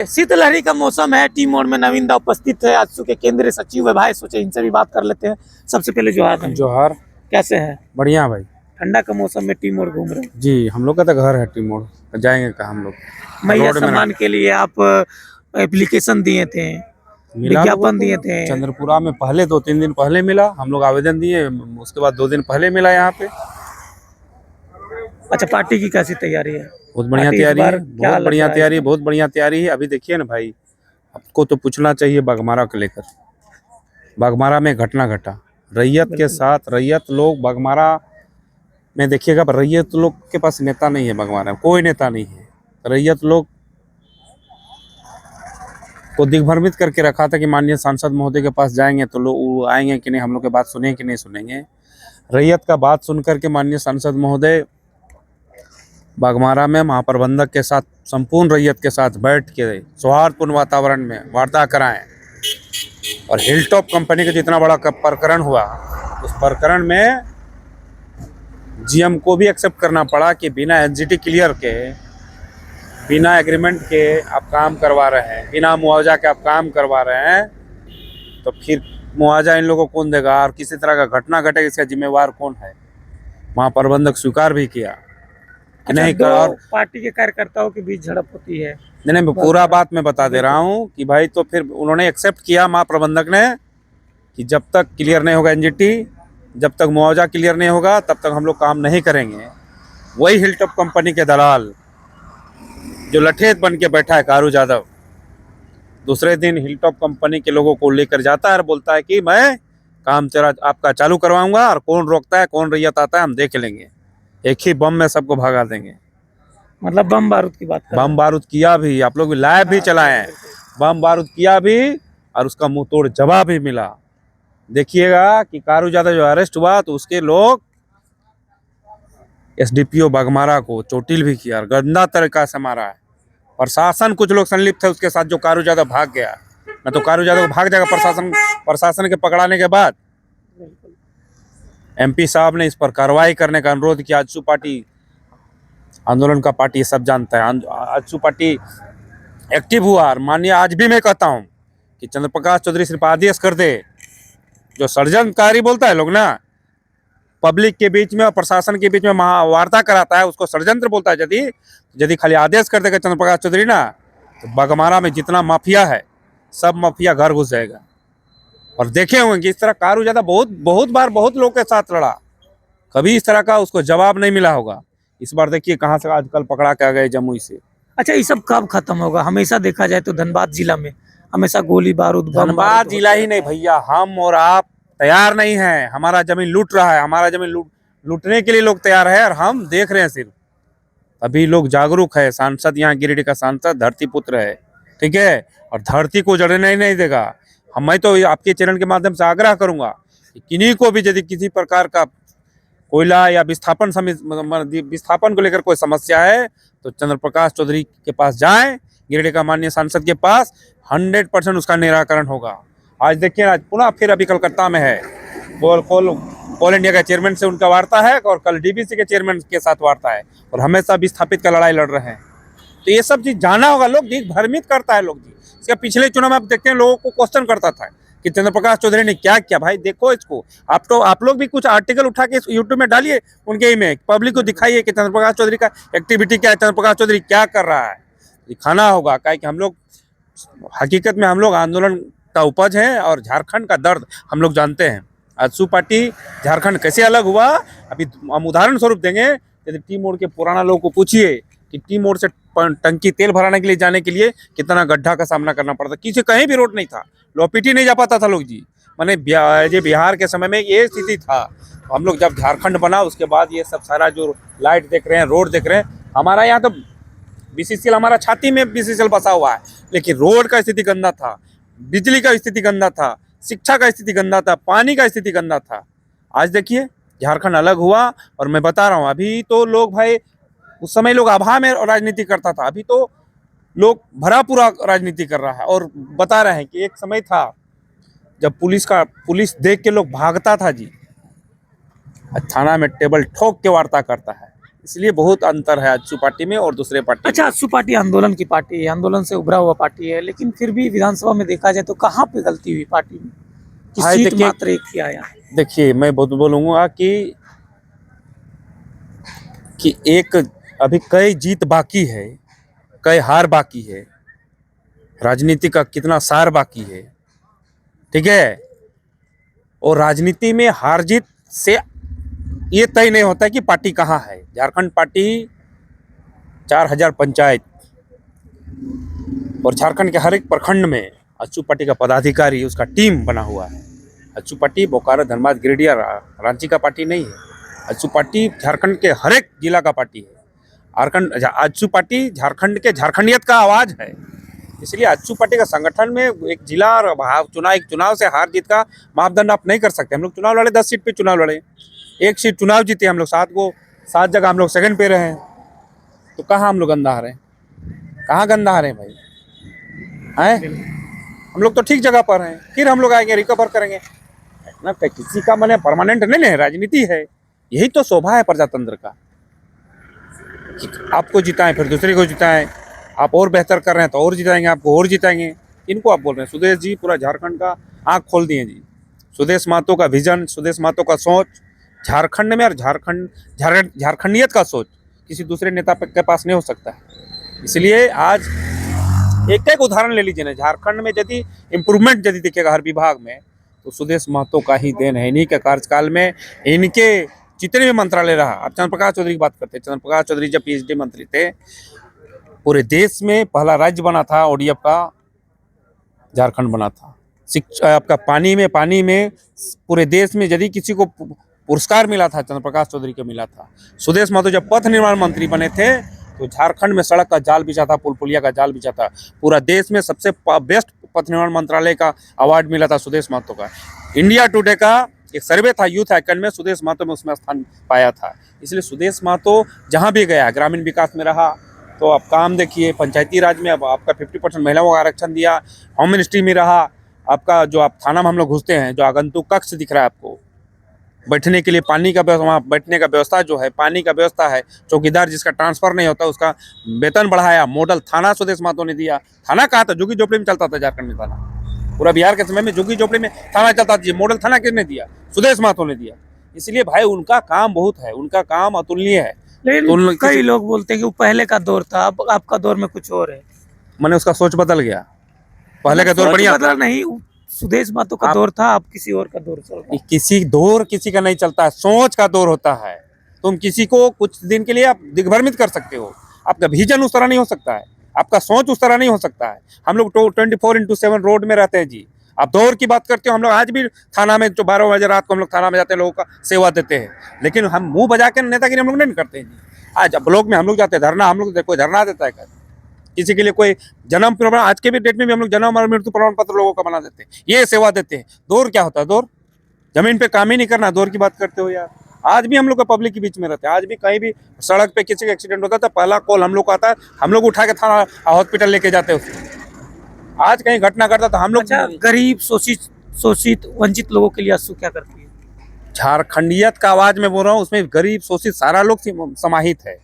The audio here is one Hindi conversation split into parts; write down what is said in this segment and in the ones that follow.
शीतलहरी का मौसम है। टी मोड़ में नवीन दा उपस्थित है, आजसू के केंद्रीय सचिव है भाई, सोचे इनसे भी बात कर लेते हैं। सबसे पहले जोहार। जोहार। कैसे हैं? बढ़िया भाई। ठंडा का मौसम में टी मोड़ घूम रहे हैं? जी, हम लोग का तो घर है टी मोड़, तो जाएंगे कहाँ हम लोग। मैया रोड में सम्मान के लिए आप एप्लीकेशन दिए थे, मिला विज्ञापन दिए थे। चंद्रपुरा में पहले 2-3 दिन पहले मिला, हम लोग आवेदन दिए, उसके बाद 2 दिन पहले मिला यहाँ पे। अच्छा, पार्टी की कैसी तैयारी है? बहुत बढ़िया तैयारी है, बहुत बढ़िया तैयारी है, बहुत बढ़िया तैयारी है। अभी देखिए ना भाई, आपको तो पूछना चाहिए बाघमारा को लेकर। बाघमारा में घटना घटा रैयत के साथ, रैयत लोग बाघमारा में देखिएगा, रैयत लोग के पास नेता नहीं है, बाघमारा में कोई नेता नहीं है। रैयत लोग को दिग्भ्रमित करके रखा था कि माननीय सांसद महोदय के पास जाएंगे तो लोग आएंगे कि नहीं, हम लोग के बात सुनेंगे कि नहीं सुनेंगे। रैयत का बात सुन करके माननीय सांसद महोदय बाघमारा में महाप्रबंधक के साथ, संपूर्ण रैयत के साथ बैठ के सौहार्दपूर्ण वातावरण में वार्ता कराएं। और हिलटॉप कंपनी का जितना बड़ा प्रकरण हुआ, उस प्रकरण में जीएम को भी एक्सेप्ट करना पड़ा कि बिना एनजीटी क्लियर के, बिना एग्रीमेंट के आप काम करवा रहे हैं, बिना मुआवजा के आप काम करवा रहे हैं, तो फिर मुआवजा इन लोगों को कौन देगा? और किसी तरह का घटना घटे इसका जिम्मेवार कौन है? महाप्रबंधक स्वीकार भी किया कि नहीं। और पार्टी के कार्यकर्ताओं के बीच झड़प होती है। नहीं, मैं पूरा बात मैं बता दे रहा हूँ कि भाई, तो फिर उन्होंने एक्सेप्ट किया महाप्रबंधक ने कि जब तक क्लियर नहीं होगा एनजीटी, जब तक मुआवजा क्लियर नहीं होगा, तब तक हम लोग काम नहीं करेंगे। वही हिलटॉप कंपनी के दलाल जो लठेत बन के बैठा है कारू यादव, दूसरे दिन हिलटॉप कंपनी के लोगों को लेकर जाता है और बोलता है कि मैं काम तेरा आपका चालू करवाऊंगा, और कौन रोकता है कौन रैयत आता है हम देख लेंगे, एक ही बम में सबको भगा देंगे। मतलब बम बारूद की बात कर रहे हैं। बम बारूद किया भी, आप लोग भी लाइव भी चलाए हैं, बम बारूद किया भी, और उसका मुंह तोड़ जवाब भी मिला। देखिएगा कि कारू यादव जो अरेस्ट हुआ तो उसके लोग एसडीपीओ बाघमारा को चोटिल भी किया, गंदा तरीका से मारा है। प्रशासन कुछ लोग संलिप्त थे उसके साथ, जो कारू यादव भाग गया, न तो कारू यादव भाग जाएगा प्रशासन के पकड़ाने के बाद। एमपी साहब ने इस पर कार्रवाई करने का अनुरोध किया। आजसू पार्टी आंदोलन का पार्टी सब जानता है, आजसू पार्टी एक्टिव हुआ। और मानिए, आज भी मैं कहता हूं कि चंद्रप्रकाश चौधरी सिर्फ आदेश कर दे, जो षड्यंत्रकारी बोलता है लोग ना, पब्लिक के बीच में और प्रशासन के बीच में वार्ता कराता है, उसको षड्यंत्र बोलता है। यदि खाली आदेश कर देगा चंद्रप्रकाश चौधरी ना, तो बाघमारा में जितना माफिया है सब माफिया घर घुस जाएगा। और देखे होंगे कि इस तरह कारू ज्यादा बहुत बार बहुत लोग के साथ लड़ा, कभी इस तरह का उसको जवाब नहीं मिला होगा। इस बार देखिए कहाँ से आजकल पकड़ा के आ गए, जमुई से। अच्छा, ये सब कब खत्म होगा? हमेशा देखा जाए तो धनबाद जिला में हमेशा गोली बारूद, धनबाद जिला ही नहीं भैया, हम और आप तैयार नहीं है। हमारा जमीन लूट रहा है, हमारा जमीन लूटने के लिए लोग तैयार है, और हम देख रहे हैं सिर्फ। अभी लोग जागरूक है। सांसद यहाँ गिरिडीह का सांसद धरती पुत्र है, ठीक है, और धरती को जड़ने नहीं देगा। मैं तो आपके चैनल के माध्यम से आग्रह करूंगा कि किन्हीं को भी यदि किसी प्रकार का कोयला या विस्थापन को लेकर कोई समस्या है तो चंद्रप्रकाश चौधरी के पास जाएं, गिरिडीह का माननीय सांसद के पास, 100% उसका निराकरण होगा। आज देखिए, आज पुनः फिर अभी कलकत्ता में है, कोल इंडिया के चेयरमैन से उनका वार्ता है, और कल डीबीसी के चेयरमैन के साथ वार्ता है, और हमेशा विस्थापित का लड़ाई लड़ रहे हैं। तो ये सब चीज जाना होगा। लोग दिग्भ्रमित करता है लोग जी। इसके पिछले चुनाव में आप देखते हैं, लोगों को क्वेश्चन करता था कि चंद्रप्रकाश चौधरी ने क्या किया। भाई देखो इसको, आप लोग भी कुछ आर्टिकल उठा के यूट्यूब में डालिए, उनके ही में पब्लिक को दिखाइए कि चंद्रप्रकाश चौधरी का एक्टिविटी क्या है, चंद्रप्रकाश चौधरी क्या कर रहा है। दिखाना होगा, क्या कि हम लोग हकीकत में हम लोग आंदोलन का उपज है, और झारखंड का दर्द हम लोग जानते हैं। आजसू पार्टी झारखंड कैसे अलग हुआ, अभी हम उदाहरण स्वरूप देंगे। यदि टी मोड़ के पुराना लोगों को पूछिए कि टी मोड़ से टंकी तेल भराने के लिए जाने के लिए कितना गड्ढा का सामना करना पड़ता, किसी कहीं भी रोड नहीं था, लोपीटी नहीं जा पाता था लोग जी। मैंने बिहार के समय में ये स्थिति था। हम लोग जब झारखंड बना उसके बाद ये सब सारा जो लाइट देख रहे हैं, रोड देख रहे हैं, हमारा यहाँ तो बीसीसीएल, हमारा छाती में बीसीसीएल बसा हुआ है, लेकिन रोड का स्थिति गंदा था, बिजली का स्थिति गंदा था, शिक्षा का स्थिति गंदा था, पानी का स्थिति गंदा था। आज देखिए झारखंड अलग हुआ, और मैं बता रहा हूँ, अभी तो लोग भाई, उस समय लोग आभा में राजनीति करता था, अभी तो लोग भरा पूरा राजनीति कर रहा है। और बता रहे हैं कि एक समय था जब पुलिस देख के लोग भागता था जी। थाना में टेबल ठोक के वार्ता करता है, इसलिए बहुत अंतर है आजसू पार्टी में और दूसरे पार्टी अच्छा, आजसू पार्टी आंदोलन की पार्टी है, आंदोलन से उभरा हुआ पार्टी है, लेकिन फिर भी विधानसभा में देखा जाए तो कहाँ पे गलती हुई पार्टी में कि भाई सीट देखिए, मात्र एक ही आया। देखिए मैं बोलूँगा कि एक अभी कई जीत बाकी है, कई हार बाकी है, राजनीति का कितना सार बाकी है, ठीक है। और राजनीति में हार जीत से ये तय नहीं होता है कि पार्टी कहाँ है। झारखंड पार्टी 4000 पंचायत और झारखंड के हर एक प्रखंड में आजसू पार्टी का पदाधिकारी, उसका टीम बना हुआ है। आजसू पार्टी बोकारो, धनबाद, गिरिडीह, रांची का पार्टी नहीं है। आजसू पार्टी झारखंड के हर एक जिला का पार्टी है। आजसू पार्टी झारखंड के झारखंडियत का आवाज है। इसलिए आजसू पार्टी का संगठन में एक जिला और चुनाव से हार जीत का मापदंड आप नहीं कर सकते। हम लोग चुनाव लड़े, 10 सीट पे चुनाव लड़े, 1 सीट चुनाव जीते हम लोग, 7 जगह हम लोग सेकंड पे रहे हैं। तो कहाँ हम लोग गंदा हारे, कहाँ गंदा हारे भाई हैं? हम लोग तो ठीक जगह पर हैं। फिर हम लोग आएंगे, रिकवर करेंगे ना। किसी का मैंने परमानेंट नहीं है, राजनीति है। यही तो शोभा है प्रजातंत्र का, आपको जिताएं फिर दूसरे को जिताएं। आप और बेहतर कर रहे हैं तो और जिताएंगे, आपको और जिताएंगे। इनको आप बोल रहे हैं? सुदेश जी पूरा झारखंड का आँख खोल दिए जी। सुदेश महतो का विजन, सुदेश महतो का सोच झारखंड में, और झारखंडियत का सोच किसी दूसरे नेता के पास नहीं हो सकता है। इसलिए आज एक उदाहरण ले लीजिए ना, झारखंड में यदि इम्प्रूवमेंट यदि दिखेगा हर विभाग में, तो सुदेश महतो का ही देन है। इन्हीं के कार्यकाल में इनके जितने भी मंत्रालय रहा। आप चंद्र प्रकाश चौधरी की बात करते हैं, चंद्र प्रकाश चौधरी जब PhD मंत्री थे, पूरे देश में पहला राज्य बना था ODF का, झारखंड बना था। शिक्षा आपका पानी में पूरे देश में यदि किसी को पुरस्कार मिला था, चंद्र प्रकाश चौधरी को मिला था। सुदेश महतो जब पथ निर्माण मंत्री बने थे तो झारखंड में सड़क का जाल बिछा था, पुल पुलिया का जाल बिछा था। पूरा देश में सबसे बेस्ट पथ निर्माण मंत्रालय का अवार्ड मिला था सुदेश महतो का। इंडिया टुडे का एक सर्वे था यूथ आइकन में, सुदेश महतो में उसमें स्थान पाया था। इसलिए सुदेश महतो जहाँ भी गया, ग्रामीण विकास में रहा तो आप काम देखिए, पंचायती राज में अब आपका 50% महिलाओं को आरक्षण दिया, होम मिनिस्ट्री में रहा आपका। जो आप थाना में हम लोग घुसते हैं, जो आगंतुक कक्ष दिख रहा है आपको, बैठने के लिए पानी का व्यवस्था, वहाँ बैठने का व्यवस्था जो है, पानी का व्यवस्था है। चौकीदार जिसका ट्रांसफर नहीं होता उसका वेतन बढ़ाया। मॉडल थाना सुदेश महतो ने दिया। थाना कहा था, झुग्गी झोपड़ी में चलता था झारखंड में थाना। पूरा बिहार के समय में झुग्गी झोपड़ी में थाना चलता था। मॉडल थाना किसने दिया? सुदेश महतो ने दिया। इसलिए भाई उनका काम बहुत है, उनका काम अतुलनीय है। लेकिन कई लोग बोलते हैं कि वो पहले का दौर था, अब आपका दौर में कुछ और है। मैंने उसका सोच बदल गया। पहले का दौर बढ़िया बदला नहीं, सुदेश महतो का दौर था, अब किसी और का दौर चल रहा है। किसी का नहीं चलता है, सोच का दौर होता है। तुम किसी को कुछ दिन के लिए आप दिग्भ्रमित कर सकते हो, आपका विजन उस तरह नहीं हो सकता है, आपका सोच उस तरह नहीं हो सकता है। हम लोग 24/7 रोड में रहते हैं जी। आप दौर की बात करते हो, हम लोग आज भी थाना में जो 12 बजे रात को हम लोग थाना में जाते हैं, लोगों का सेवा देते हैं। लेकिन हम मुंह बजा के नेतागिरी हम लोग नहीं करते हैं जी। आज ब्लॉक में हम लोग जाते हैं धरना, हम लोग कोई धरना देता है किसी के लिए, कोई जन्म प्रमाण, आज के भी डेट में भी हम लोग जन्म और मृत्यु प्रमाण पत्र लोगों का बना देते हैं, ये सेवा देते हैं। दौर क्या होता है? दौर जमीन पे काम ही नहीं करना, दौर की बात करते हो यार। आज भी हम लोग पब्लिक के बीच में रहते हैं, आज भी कहीं भी सड़क पे किसी का एक्सीडेंट होता है तो पहला कॉल हम लोग को आता है, हम लोग उठा के थाना हॉस्पिटल लेके जाते हैं उसको। आज कहीं घटना करता तो हम लोग। अच्छा, गरीब, शोषित वंचित लोगों के लिए आजसू क्या करती है? झारखंडियत का आवाज में बोल रहा हूँ, उसमें गरीब शोषित सारा लोग समाहित है।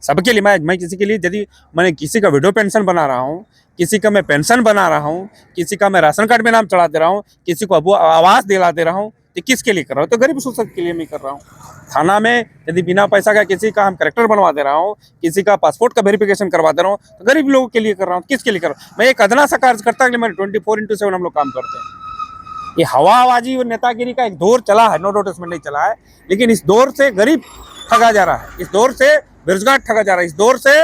सबके लिए मैं किसी के लिए, यदि मैंने किसी का विडो पेंशन बना रहा हूँ, किसी का मैं पेंशन बना रहा हूँ, किसी का मैं राशन कार्ड में नाम चढ़ा दे रहा हूँ, किसी को आवास दिला दे रहा हूँ, तो किसके लिए कर रहा हूँ? तो गरीब शोषक के लिए मैं कर रहा हूँ। थाना में यदि बिना पैसा का किसी का हम करेक्टर बनवा दे रहा हूँ, किसी का पासपोर्ट का वेरिफिकेशन करवा दे रहा हूँ, तो गरीब लोगों के लिए कर रहा हूँ। किसके लिए कर रहा हूँ? मैं एक अदना सा कार्यकर्ता के लिए, मैं 24/7 हम लोग काम करते हैं। ये हवाबाजी और नेतागिरी का एक दौर चला है, नो डाउट इसमें नहीं चला है, लेकिन इस दौर से गरीब ठगा जा रहा है, इस दौर से बेरोजगार ठगा जा रहा है, इस दौर से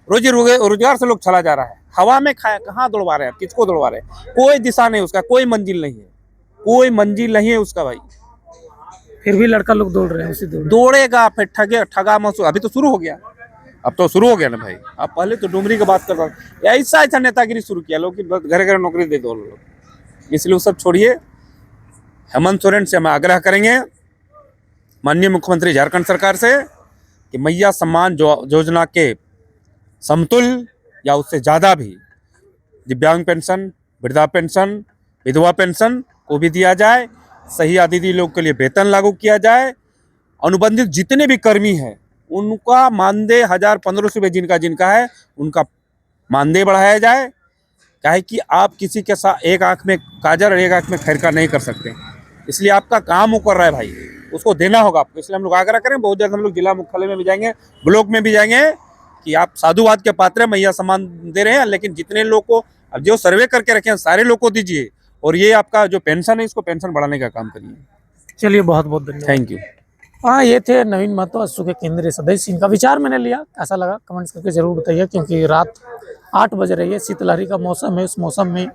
रोजी रोजगार से लोग चला जा रहा है। हवा में कहाँ दौड़वा रहे हैं, किसको दौड़वा रहे हैं? कोई दिशा नहीं उसका, कोई मंजिल नहीं है, कोई मंजिल नहीं है उसका भाई। फिर भी लड़का लोग दौड़ रहे हैं, उसी दौड़ेगा, फिर ठगा महसूस अभी तो शुरू हो गया, अब तो शुरू हो गया ना भाई। आप पहले तो डुमरी की बात कर रहे हो, ऐसा नेतागिरी शुरू किया लोग कि घर घर नौकरी दे दो लोग। इसलिए वो सब छोड़िए। हेमंत सोरेन से हम आग्रह करेंगे, माननीय मुख्यमंत्री झारखंड सरकार से, कि मैया सम्मान योजना के समतुल्य या उससे ज़्यादा भी दिव्यांग पेंशन, वृद्धा पेंशन, विधवा पेंशन को भी दिया जाए। सही दीदी लोग के लिए वेतन लागू किया जाए। अनुबंधित जितने भी कर्मी हैं उनका मानदेय 1,000-1,500 जिनका जिनका है उनका मानदेय बढ़ाया जाए। क्या है कि आप किसी के साथ एक आंख में काजल और एक आंख में खैरका नहीं कर सकते, इसलिए आपका काम वो कर रहा है भाई, उसको देना होगा आपको। इसलिए हम लोग आग्रह करें, बहुत जल्द हम लोग जिला मुख्यालय में भी जाएंगे, ब्लॉक में भी जाएंगे कि आप साधुवाद के पात्र हैं, मैया सम्मान दे रहे हैं, लेकिन जितने लोग को अब जो सर्वे करके रखे हैं सारे लोग को दीजिए, और ये आपका जो पेंशन है इसको पेंशन बढ़ाने का काम करिए। चलिए, बहुत बहुत धन्यवाद। Thank you. हाँ, ये थे नवीन महतो आजसू के केंद्रीय सदस्य। इनका विचार मैंने लिया, कैसा लगा कमेंट्स करके जरूर बताइए, क्योंकि रात 8 बज रही है, शीतलहरी का मौसम है, उस मौसम में